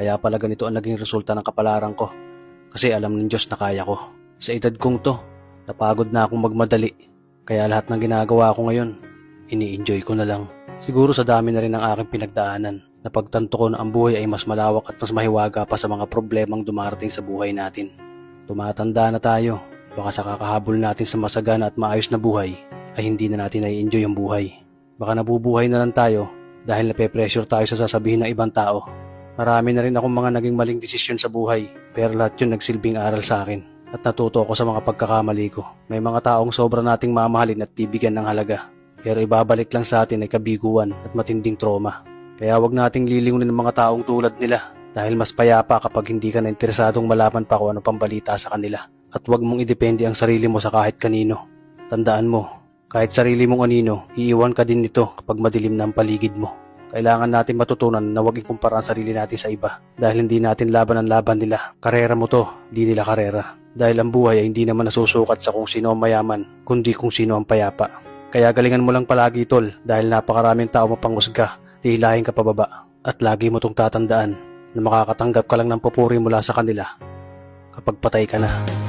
Kaya pala ganito ang naging resulta ng kapalaran ko. Kasi alam ng Diyos na kaya ko. Sa edad kong to, napagod na akong magmadali. Kaya lahat ng ginagawa ko ngayon, ini-enjoy ko na lang. Siguro sa dami na rin ng aking pinagdaanan, napagtanto ko na ang buhay ay mas malawak at mas mahiwaga pa sa mga problemang dumarating sa buhay natin. Tumatanda na tayo, baka sa kakahabol natin sa masagana at maayos na buhay, ay hindi na natin nai-enjoy ang buhay. Baka nabubuhay na lang tayo dahil nape-pressure tayo sa sasabihin ng ibang tao. Marami na rin akong mga naging maling desisyon sa buhay, pero lahat yun nagsilbing aral sa akin at natuto ako sa mga pagkakamali ko. May mga taong sobra nating mamahalin at bibigyan ng halaga, pero ibabalik lang sa atin ay kabiguan at matinding trauma. Kaya wag nating lilingunin ng mga taong tulad nila dahil mas payapa kapag hindi ka na interesadong malaman pa kung ano pang balita sa kanila. At wag mong idepende ang sarili mo sa kahit kanino. Tandaan mo, kahit sarili mong anino, iiwan ka din nito kapag madilim na ang paligid mo. Kailangan natin matutunan na huwag ikumpara ang sarili natin sa iba dahil hindi natin laban ang laban nila. Karera mo to, di nila karera. Dahil ang buhay ay hindi naman nasusukat sa kung sino ang mayaman, kundi kung sino ang payapa. Kaya galingan mo lang palagi tol dahil napakaraming tao mapanghusga, hihilahin ka pababa. At lagi mo tong tatandaan na makakatanggap ka lang ng papuri mula sa kanila kapag patay ka na.